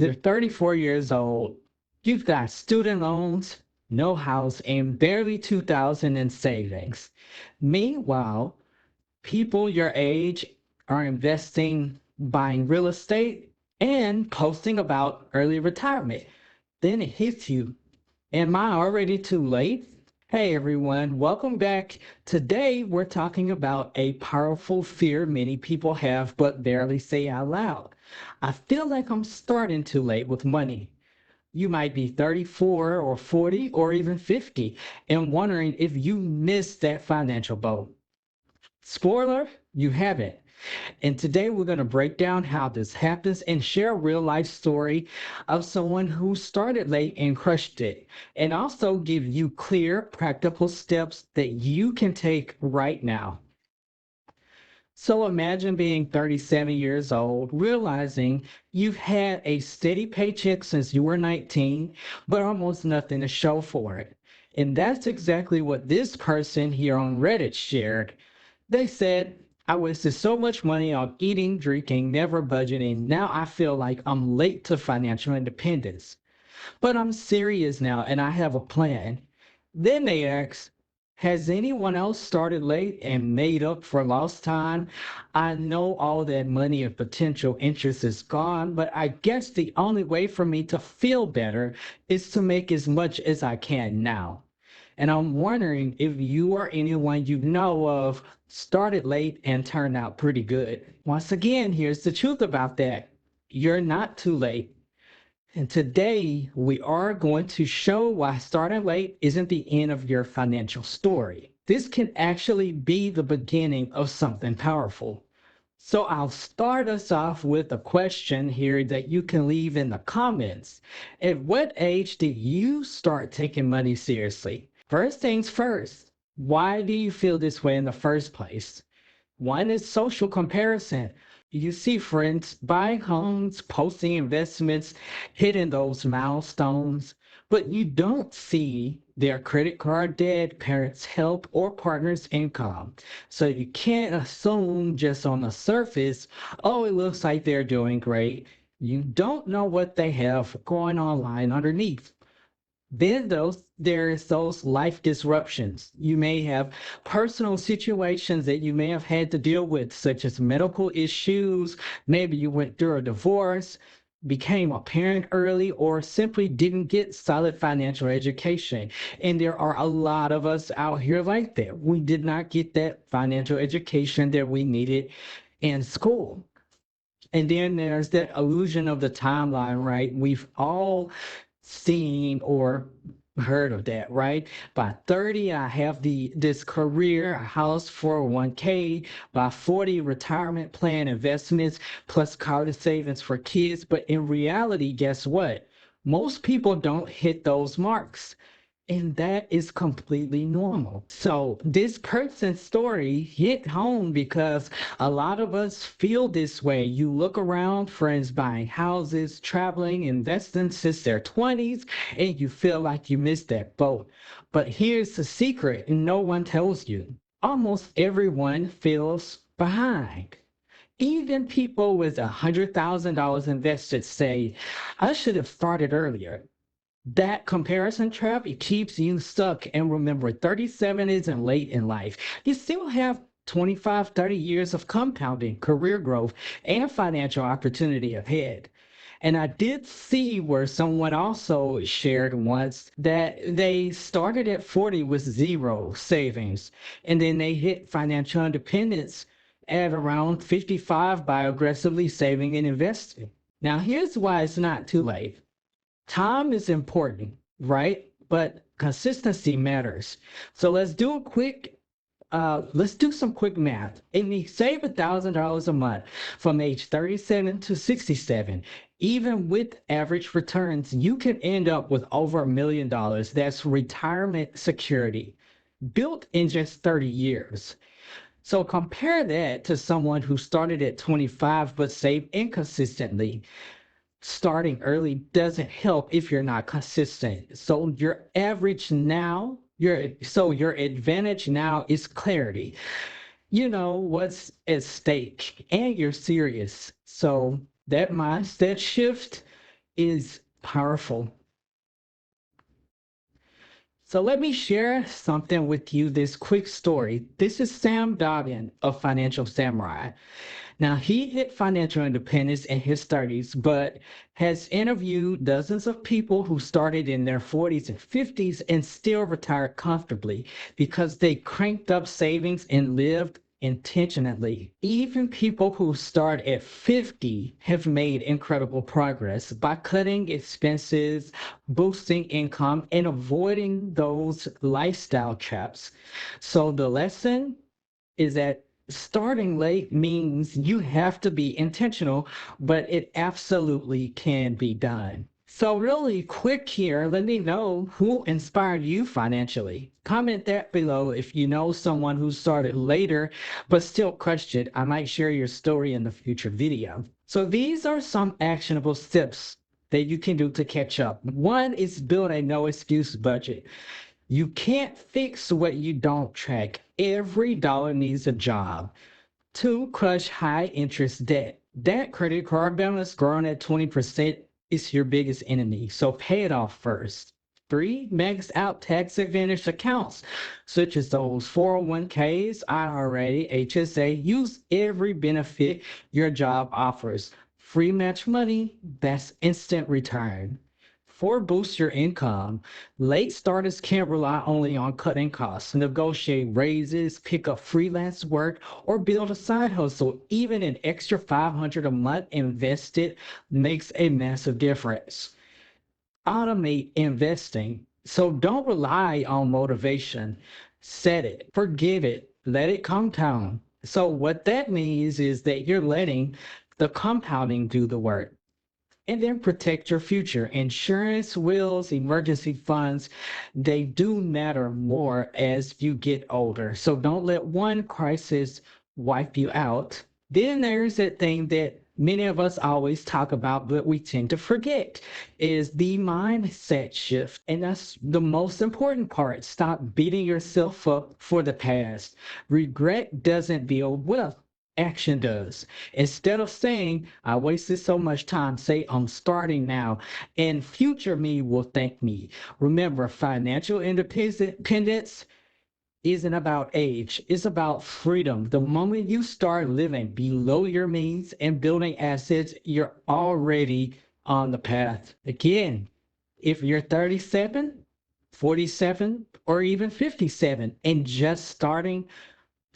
They're 34 years old. You've got student loans, no house, and barely 2,000 in savings. Meanwhile, people your age are investing, buying real estate, and posting about early retirement. Then it hits you. Am I already too late? Hey everyone, welcome back. Today we're talking about a powerful fear many people have but barely say out loud. I feel like I'm starting too late with money. You might be 34 or 40 or even 50 and wondering if you missed that financial boat. Spoiler, you haven't. And today we're going to break down how this happens and share a real life story of someone who started late and crushed it. And also give you clear, practical steps that you can take right now. So imagine being 37 years old, realizing you've had a steady paycheck since you were 19, but almost nothing to show for it. And that's exactly what this person here on Reddit shared. They said, I wasted so much money on eating, drinking, never budgeting. Now I feel like I'm late to financial independence. But I'm serious now and I have a plan. Then they asked, has anyone else started late and made up for lost time? I know all that money and potential interest is gone, but I guess the only way for me to feel better is to make as much as I can now. And I'm wondering if you or anyone you know of started late and turned out pretty good. Once again, here's the truth about that. You're not too late. And today we are going to show why starting late isn't the end of your financial story. This can actually be the beginning of something powerful. So I'll start us off with a question here that you can leave in the comments. At what age did you start taking money seriously? First things first, why do you feel this way in the first place? One is social comparison. You see friends buying homes, posting investments, hitting those milestones, but you don't see their credit card debt, parents' help, or partner's income. So you can't assume just on the surface, oh, it looks like they're doing great. You don't know what they have going online underneath. Then there's those life disruptions. You may have personal situations that you may have had to deal with, such as medical issues. Maybe you went through a divorce, became a parent early, or simply didn't get solid financial education. And there are a lot of us out here like that. We did not get that financial education that we needed in school. And then there's that illusion of the timeline, right? We've all seen or heard of that, right? By 30, I have this career, a house, 401k. By 40, retirement plan, investments, plus college savings for kids. But in reality, guess what? Most people don't hit those marks. And that is completely normal. So this person's story hit home because a lot of us feel this way. You look around, friends buying houses, traveling, investing since their 20s, and you feel like you missed that boat. But here's the secret, and no one tells you. Almost everyone feels behind. Even people with $100,000 invested say, I should have started earlier. That comparison trap, it keeps you stuck. And remember, 37 isn't late in life. You still have 25, 30 years of compounding, career growth, and financial opportunity ahead. And I did see where someone also shared once that they started at 40 with zero savings, and then they hit financial independence at around 55 by aggressively saving and investing. Now, here's why it's not too late. Time is important, right? But consistency matters. So let's do some quick math. If you save $1,000 a month from age 37 to 67, even with average returns, you can end up with over $1 million. That's retirement security built in just 30 years. So compare that to someone who started at 25 but saved inconsistently. Starting early doesn't help if you're not consistent. So your advantage now is clarity. You know what's at stake and you're serious. So that mindset shift, is powerful. So let me share something with you, this quick story. This is Sam Dobbin of Financial Samurai. Now, he hit financial independence in his 30s, but has interviewed dozens of people who started in their 40s and 50s and still retired comfortably because they cranked up savings and lived intentionally. Even people who start at 50 have made incredible progress by cutting expenses, boosting income, and avoiding those lifestyle traps. So the lesson is that starting late means you have to be intentional, but it absolutely can be done. So, really quick here, let me know who inspired you financially. Comment that below if you know someone who started later but still crushed it. I might share your story in the future video. So, these are some actionable steps that you can do to catch up. One is build a no excuse budget. You can't fix what you don't track. Every dollar needs a job. Two, crush high interest debt. That credit card balance growing at 20% is your biggest enemy, so pay it off first. Three, max out tax advantage accounts, such as those 401ks, IRA, HSA. Use every benefit your job offers. Free match money, that's instant return. Four, boost your income. Late starters can't rely only on cutting costs. Negotiate raises, pick up freelance work, or build a side hustle. Even an extra $500 a month invested makes a massive difference. Automate investing. So don't rely on motivation. Set it, forgive it, let it compound. So what that means is that you're letting the compounding do the work. And then protect your future. Insurance, wills, emergency funds, they do matter more as you get older. So don't let one crisis wipe you out. Then there's that thing that many of us always talk about, but we tend to forget is the mindset shift. And that's the most important part. Stop beating yourself up for the past. Regret doesn't build wealth. Action does. Instead of saying, I wasted so much time, say, I'm starting now, and future me will thank me. Remember, financial independence isn't about age, it's about freedom. The moment you start living below your means and building assets, you're already on the path. Again, if you're 37, 47, or even 57 and just starting,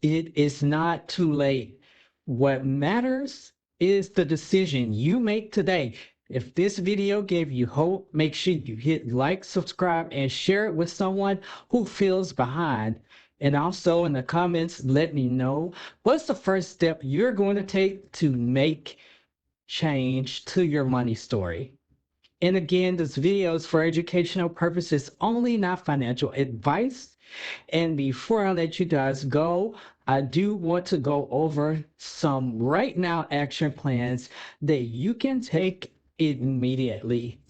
it is not too late. What matters is the decision you make today. If this video gave you hope, make sure you hit like, subscribe, and share it with someone who feels behind. And also in the comments, let me know what's the first step you're going to take to make change to your money story. And again, this video is for educational purposes only, not financial advice. And before I let you guys go, I do want to go over some right now action plans that you can take immediately.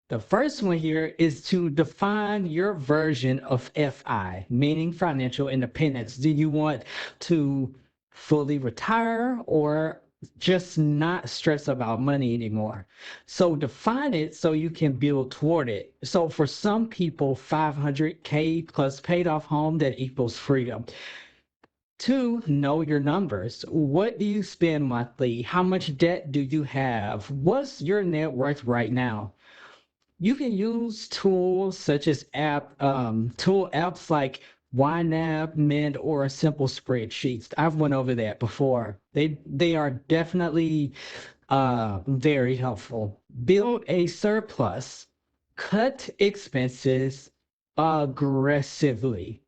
The first one here is to define your version of FI, meaning financial independence. Do you want to fully retire or just not stress about money anymore? So define it so you can build toward it. So for some people, 500K plus paid off home, that equals freedom. Two, know your numbers. What do you spend monthly? How much debt do you have? What's your net worth right now? You can use tools such as tool apps like YNAB, Mint, or simple spreadsheets. I've went over that before. They are definitely very helpful. Build a surplus. Cut expenses aggressively.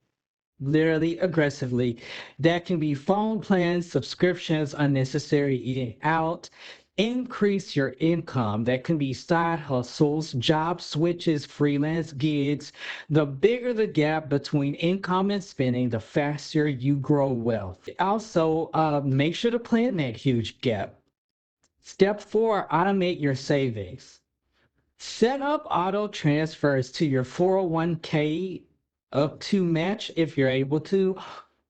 Literally aggressively. That can be phone plans, subscriptions, unnecessary eating out. Increase your income. That can be side hustles, job switches, freelance gigs. The bigger the gap between income and spending, the faster you grow wealth. Also, make sure to plan that huge gap. Step four, automate your savings. Set up auto transfers to your 401k up to match if you're able to,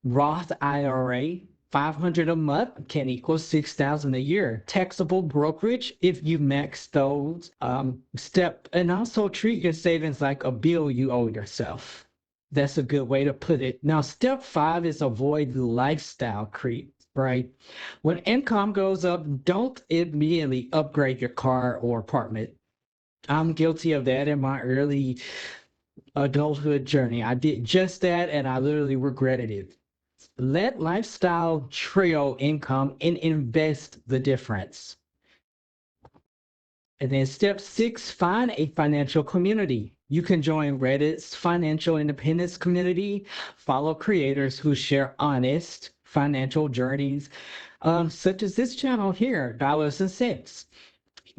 Roth IRA, $500 a month can equal $6,000 a year. Taxable brokerage if you max those step, and also treat your savings like a bill you owe yourself. That's a good way to put it. Now, step 5 is avoid lifestyle creep, right? When income goes up, don't immediately upgrade your car or apartment. I'm guilty of that in my early adulthood journey. I did just that and I literally regretted it. Let lifestyle trail income and invest the difference. And then step 6, find a financial community. You can join Reddit's financial independence community, follow creators who share honest financial journeys, such as this channel here, Dollars and Cents.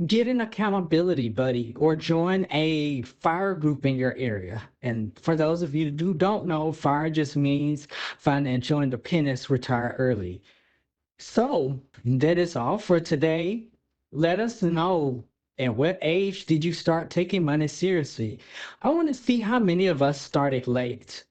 Get an accountability buddy or join a FIRE group in your area. And for those of you who don't know, FIRE just means financial independence, retire early. So that is all for today. Let us know, at what age did you start taking money seriously? I want to see how many of us started late.